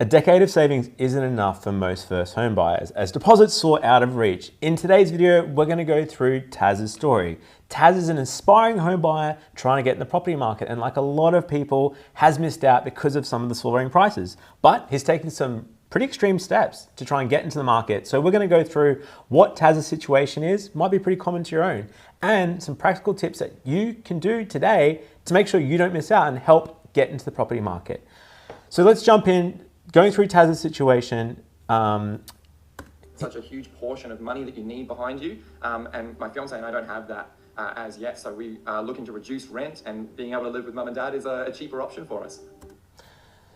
A decade of savings isn't enough for most first home buyers, as deposits soar out of reach. In today's video, we're going to go through Taz's story. Taz is an aspiring home buyer trying to get in the property market, and like a lot of people, has missed out because of some of the soaring prices. But he's taken some pretty extreme steps to try and get into the market. So we're going to go through what Taz's situation is, might be pretty common to your own, and some practical tips that you can do today to make sure you don't miss out and help get into the property market. So let's jump in. Going through Taz's situation. Such a huge portion of money that you need behind you, and my fiance and I don't have that as yet, so we are looking to reduce rent, and being able to live with mum and dad is a cheaper option for us.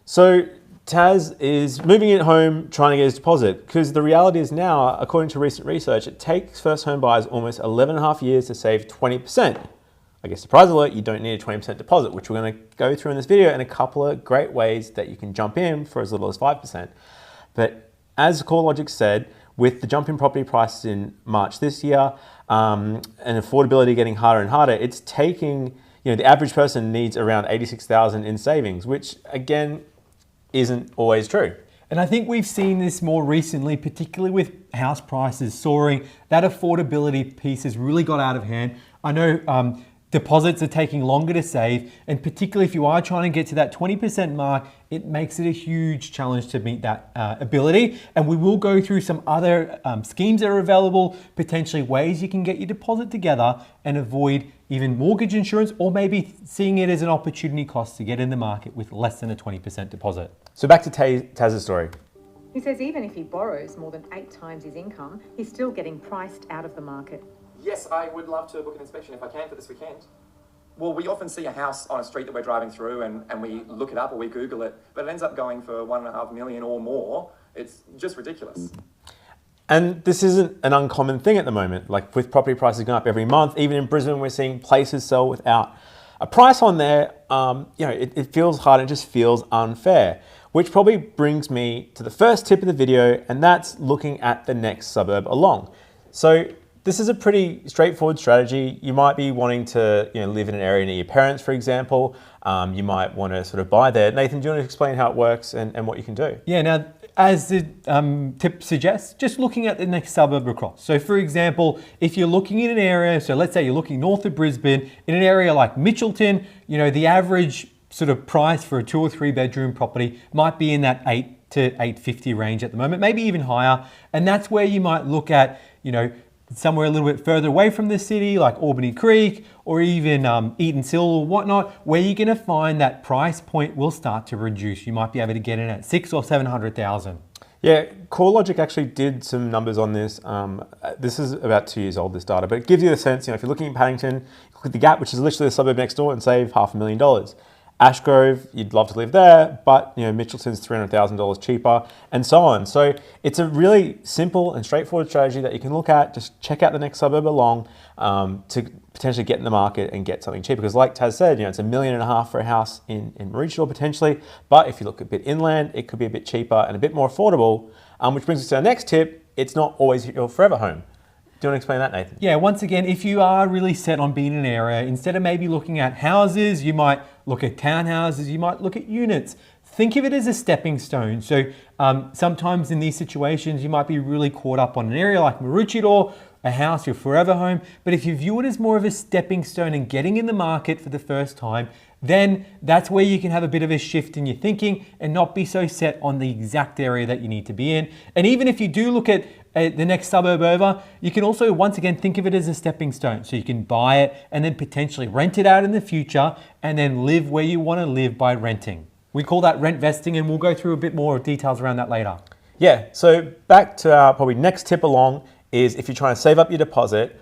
So Taz is moving in home, trying to get his deposit, because the reality is now, according to recent research, it takes first home buyers almost 11.5 years to save 20%. I guess surprise alert, you don't need a 20% deposit, which we're going to go through in this video, and a couple of great ways that you can jump in for as little as 5%. But as CoreLogic said, with the jump in property prices in March this year, and affordability getting harder and harder, it's taking, the average person needs around 86,000 in savings, which again, isn't always true. And I think we've seen this more recently, particularly with house prices soaring. That affordability piece has really got out of hand. I know deposits are taking longer to save, and particularly if you are trying to get to that 20% mark, it makes it a huge challenge to meet that ability. And we will go through some other schemes that are available, potentially ways you can get your deposit together and avoid even mortgage insurance, or maybe seeing it as an opportunity cost to get in the market with less than a 20% deposit. So back to Taz's story. He says even if he borrows more than 8 times his income, he's still getting priced out of the market. Yes, I would love to book an inspection if I can for this weekend. Well, we often see a house on a street that we're driving through and we look it up or we Google it, but it ends up going for 1.5 million or more. It's just ridiculous. And this isn't an uncommon thing at the moment. Like with property prices going up every month, even in Brisbane, we're seeing places sell without a price on there. It feels hard, it just feels unfair, which probably brings me to the first tip of the video, and that's looking at the next suburb along. So this is a pretty straightforward strategy. You might be wanting to live in an area near your parents, for example. You might want to sort of buy there. Nathan, do you want to explain how it works and what you can do? Yeah, now, as the tip suggests, just looking at the next suburb across. So for example, if you're looking in an area, so let's say you're looking north of Brisbane, in an area like Mitchelton, the average sort of price for a 2 or 3 bedroom property might be in that 8 to 850 range at the moment, maybe even higher. And that's where you might look at, somewhere a little bit further away from the city, like Albany Creek or even Eatonsill or whatnot, where you're going to find that price point will start to reduce. You might be able to get in at 600,000 or 700,000. Yeah, CoreLogic actually did some numbers on this. This is about 2 years old, this data, but it gives you a sense, if you're looking at Paddington, look at the Gap, which is literally the suburb next door, and save $500,000. Ashgrove, you'd love to live there, but Mitchelton's $300,000 cheaper, and so on. So it's a really simple and straightforward strategy that you can look at. Just check out the next suburb along to potentially get in the market and get something cheaper. Because like Taz said, it's $1.5 million for a house in Maroochydore potentially, but if you look a bit inland, it could be a bit cheaper and a bit more affordable. Which brings us to our next tip: it's not always your forever home. Do you want to explain that, Nathan? Yeah, once again, if you are really set on being in an area, instead of maybe looking at houses, you might look at townhouses, you might look at units. Think of it as a stepping stone. So sometimes in these situations, you might be really caught up on an area like Maroochydore, a house, your forever home. But if you view it as more of a stepping stone and getting in the market for the first time, then that's where you can have a bit of a shift in your thinking and not be so set on the exact area that you need to be in. And even if you do look at the next suburb over, you can also, once again, think of it as a stepping stone. So you can buy it and then potentially rent it out in the future and then live where you want to live by renting. We call that rent vesting, and we'll go through a bit more details around that later. Yeah, so back to our probably next tip along is if you're trying to save up your deposit,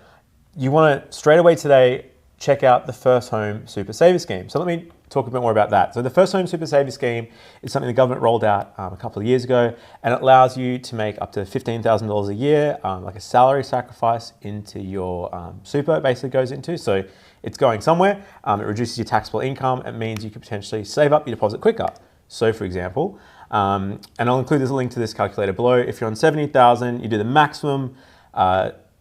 you want to straight away today check out the First Home Super Saver Scheme. So let me talk a bit more about that. So the First Home Super Saver Scheme is something the government rolled out a couple of years ago, and it allows you to make up to $15,000 a year, like a salary sacrifice into your super basically goes into. So it's going somewhere. It reduces your taxable income. It means you could potentially save up your deposit quicker. So for example, and I'll include this link to this calculator below. If you're on 70,000, you do the maximum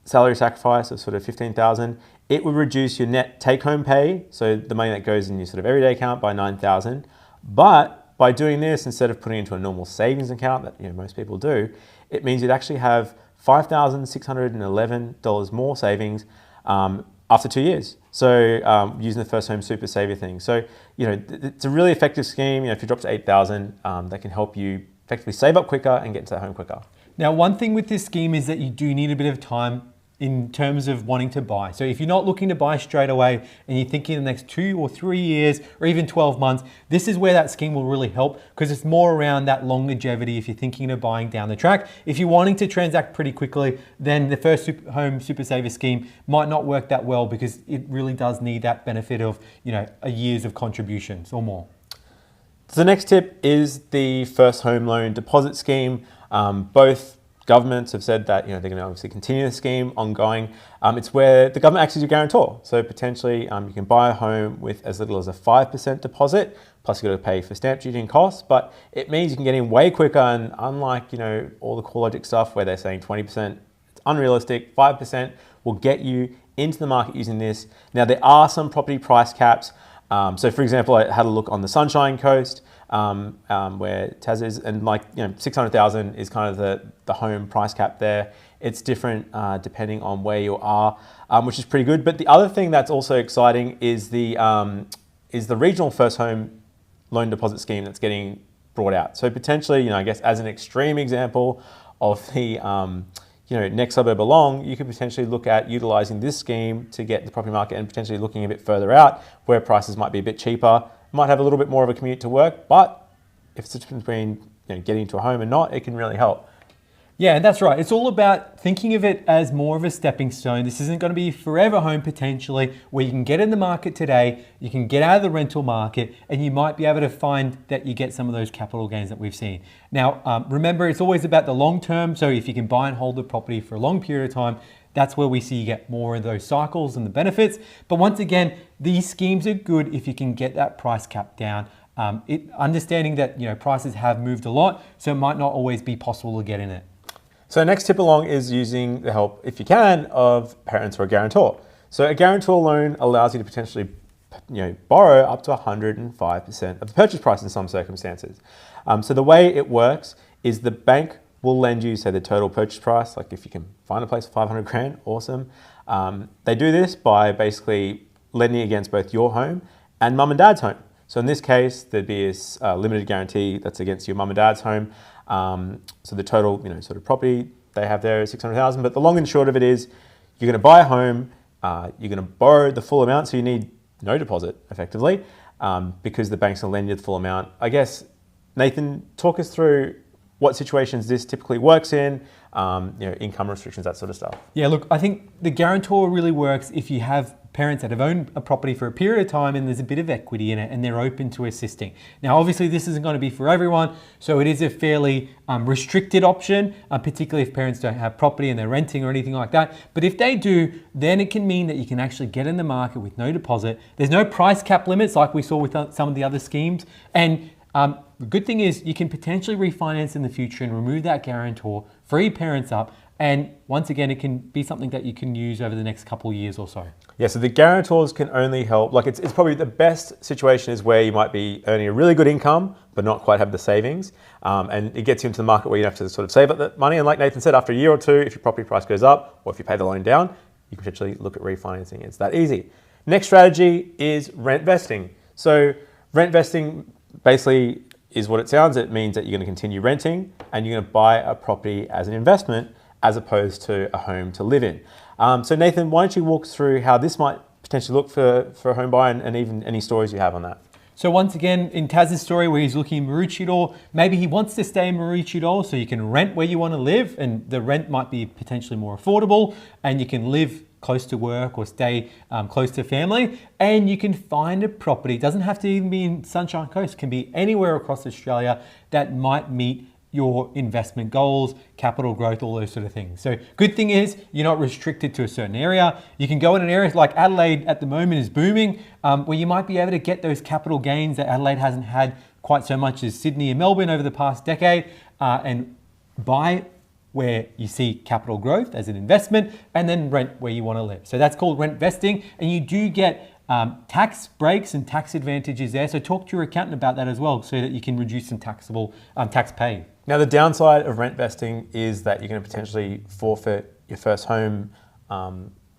salary sacrifice of sort of 15,000. It would reduce your net take-home pay, so the money that goes in your sort of everyday account, by 9,000. But by doing this, instead of putting it into a normal savings account that most people do, it means you'd actually have $5,611 more savings after 2 years. So using the First Home Super Saver thing. So it's a really effective scheme. If you drop to 8,000, that can help you effectively save up quicker and get into that home quicker. Now, one thing with this scheme is that you do need a bit of time in terms of wanting to buy. So if you're not looking to buy straight away and you're thinking in the next 2 or 3 years or even 12 months, this is where that scheme will really help, because it's more around that longevity if you're thinking of buying down the track. If you're wanting to transact pretty quickly, then the First Home Super Saver scheme might not work that well, because it really does need that benefit of a years of contributions or more. So the next tip is the First Home Loan Deposit Scheme. Both governments have said that they're going to obviously continue the scheme ongoing. It's where the government acts as your guarantor. So potentially you can buy a home with as little as a 5% deposit, plus you've got to pay for stamp duty and costs, but it means you can get in way quicker. And unlike all the CoreLogic stuff where they're saying 20%, it's unrealistic. 5% will get you into the market using this. Now there are some property price caps. So for example, I had a look on the Sunshine Coast, where Taz is, and 600,000 is kind of the home price cap there. It's different depending on where you are, which is pretty good. But the other thing that's also exciting is the regional First Home Loan Deposit Scheme that's getting brought out. So potentially, I guess as an extreme example of the next suburb along, you could potentially look at utilizing this scheme to get the property market, and potentially looking a bit further out where prices might be a bit cheaper, might have a little bit more of a commute to work, but if it's between getting into a home and not, it can really help. Yeah, that's right. It's all about thinking of it as more of a stepping stone. This isn't going to be a forever home potentially, where you can get in the market today, you can get out of the rental market, and you might be able to find that you get some of those capital gains that we've seen. Now, remember, it's always about the long term. So if you can buy and hold the property for a long period of time, that's where we see you get more of those cycles and the benefits. But once again, these schemes are good if you can get that price cap down. Understanding that prices have moved a lot, so it might not always be possible to get in it. So next tip along is using the help, if you can, of parents or a guarantor. So a guarantor loan allows you to potentially borrow up to 105% of the purchase price in some circumstances. So the way it works is the bank will lend you, say, the total purchase price. Like if you can find a place for 500 grand, awesome. They do this by basically lending against both your home and mum and dad's home. So in this case, there'd be a limited guarantee that's against your mum and dad's home. So the total, sort of property they have there is 600,000. But the long and short of it is, you're going to buy a home, you're going to borrow the full amount, so you need no deposit effectively, because the bank's going to lend you the full amount. I guess, Nathan, talk us through what situations this typically works in, income restrictions, that sort of stuff. Yeah, look, I think the guarantor really works if you have parents that have owned a property for a period of time and there's a bit of equity in it and they're open to assisting. Now, obviously, this isn't going to be for everyone, so it is a fairly restricted option, particularly if parents don't have property and they're renting or anything like that. But if they do, then it can mean that you can actually get in the market with no deposit. There's no price cap limits like we saw with some of the other schemes. And the good thing is you can potentially refinance in the future and remove that guarantor, free parents up, and once again, it can be something that you can use over the next couple of years or so. Yeah, so the guarantors can only help, it's probably the best situation is where you might be earning a really good income, but not quite have the savings. And it gets you into the market where you have to sort of save up that money. And like Nathan said, after a year or two, if your property price goes up, or if you pay the loan down, you can potentially look at refinancing. It's that easy. Next strategy is rent vesting. So rent vesting basically is what it sounds. It means that you're going to continue renting and you're going to buy a property as an investment, as opposed to a home to live in. So Nathan, why don't you walk through how this might potentially look for a home buyer, and even any stories you have on that? So once again, in Taz's story where he's looking in Maroochydore, maybe he wants to stay in Maroochydore so you can rent where you want to live, and the rent might be potentially more affordable, and you can live close to work or stay close to family, and you can find a property. It doesn't have to even be in Sunshine Coast, it can be anywhere across Australia that might meet your investment goals, capital growth, all those sort of things. So good thing is you're not restricted to a certain area. You can go in an area like Adelaide at the moment is booming, where you might be able to get those capital gains that Adelaide hasn't had quite so much as Sydney and Melbourne over the past decade, and buy where you see capital growth as an investment, and then rent where you want to live. So that's called rent vesting, and you do get tax breaks and tax advantages there. So talk to your accountant about that as well, so that you can reduce some taxable tax paid. Now, the downside of rent vesting is that you're going to potentially forfeit your first home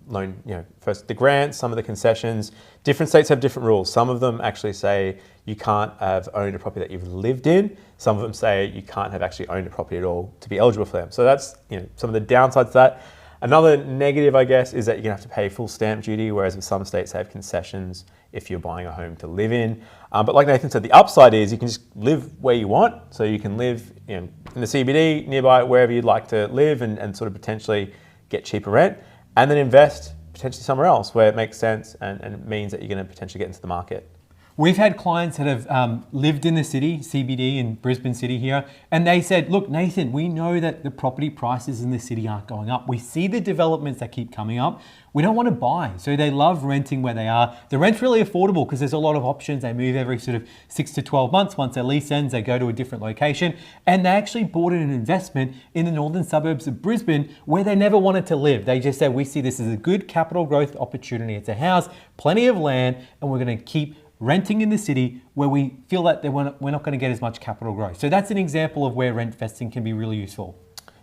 loan, first the grants, some of the concessions. Different states have different rules. Some of them actually say you can't have owned a property that you've lived in. Some of them say you can't have actually owned a property at all to be eligible for them. So that's some of the downsides to that. Another negative, I guess, is that you're going to have to pay full stamp duty, whereas with some states they have concessions if you're buying a home to live in. But like Nathan said, the upside is you can just live where you want. So you can live in the CBD, nearby, wherever you'd like to live, and sort of potentially get cheaper rent, and then invest potentially somewhere else where it makes sense and it means that you're going to potentially get into the market. We've had clients that have lived in the city, CBD in Brisbane City here, and they said, look, Nathan, we know that the property prices in the city aren't going up. We see the developments that keep coming up. We don't want to buy. So they love renting where they are. The rent's really affordable because there's a lot of options. They move every sort of 6 to 12 months. Once their lease ends, they go to a different location. And they actually bought an investment in the northern suburbs of Brisbane where they never wanted to live. They just said, we see this as a good capital growth opportunity. It's a house, plenty of land, and we're going to keep renting in the city where we feel that we're not going to get as much capital growth. So that's an example of where rent vesting can be really useful.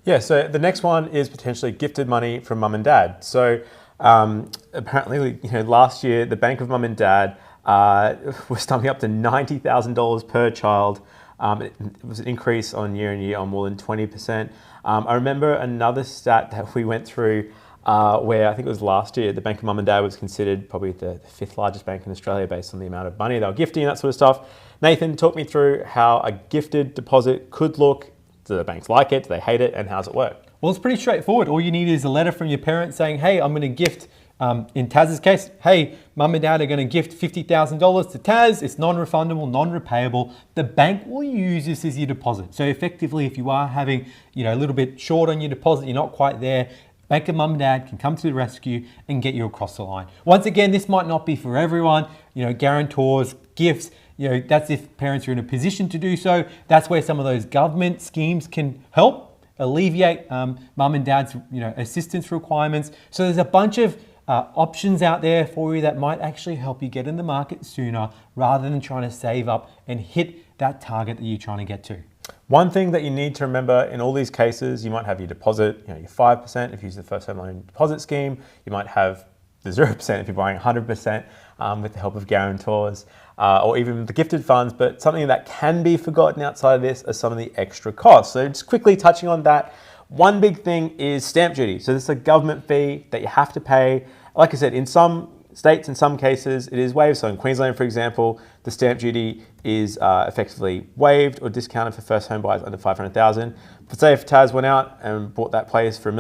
Yeah, so the next one is potentially gifted money from mum and dad. So apparently, last year the bank of mum and dad was stumping up to $90,000 per child. It was an increase on year on more than 20%. I remember another stat that we went through where I think it was last year, the Bank of Mum and Dad was considered probably the fifth largest bank in Australia based on the amount of money they were gifting and that sort of stuff. Nathan, talk me through how a gifted deposit could look. Do the banks like it? Do they hate it? And how's it work? Well, it's pretty straightforward. All you need is a letter from your parents saying, hey, I'm going to gift, in Taz's case, hey, mum and dad are going to gift $50,000 to Taz. It's non-refundable, non-repayable. The bank will use this as your deposit. So effectively, if you are having a little bit short on your deposit, you're not quite there, Bank of Mum and Dad can come to the rescue and get you across the line. Once again, this might not be for everyone. Guarantors, gifts, that's if parents are in a position to do so. That's where some of those government schemes can help alleviate mum and dad's assistance requirements. So there's a bunch of options out there for you that might actually help you get in the market sooner rather than trying to save up and hit that target that you're trying to get to. One thing that you need to remember in all these cases, you might have your deposit, your 5% if you use the first home loan deposit scheme. You might have the 0% if you're buying 100% with the help of guarantors or even the gifted funds. But something that can be forgotten outside of this are some of the extra costs. So just quickly touching on that, one big thing is stamp duty. So this is a government fee that you have to pay. Like I said, in some states, in some cases, it is waived. So in Queensland, for example, the stamp duty is effectively waived or discounted for first home buyers under 500,000. But say if Taz went out and bought that place for $1.5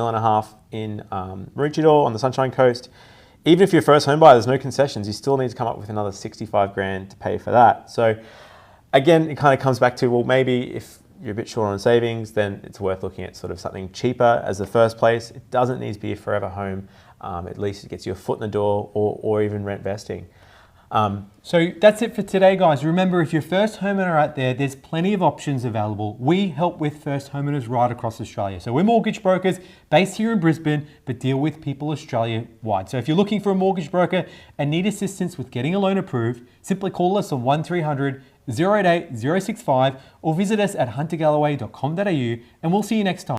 million in Maroochydore on the Sunshine Coast, even if you're a first home buyer, there's no concessions. You still need to come up with another 65 grand to pay for that. So again, it kind of comes back to, well, maybe if you're a bit short on savings, then it's worth looking at sort of something cheaper as the first place. It doesn't need to be a forever home. At least it gets you a foot in the door or even rent vesting. So that's it for today, guys. Remember, if you're first homeowner out there, there's plenty of options available. We help with first homeowners right across Australia. So we're mortgage brokers based here in Brisbane, but deal with people Australia-wide. So if you're looking for a mortgage broker and need assistance with getting a loan approved, simply call us on 1300 088 065 or visit us at huntergalloway.com.au and we'll see you next time.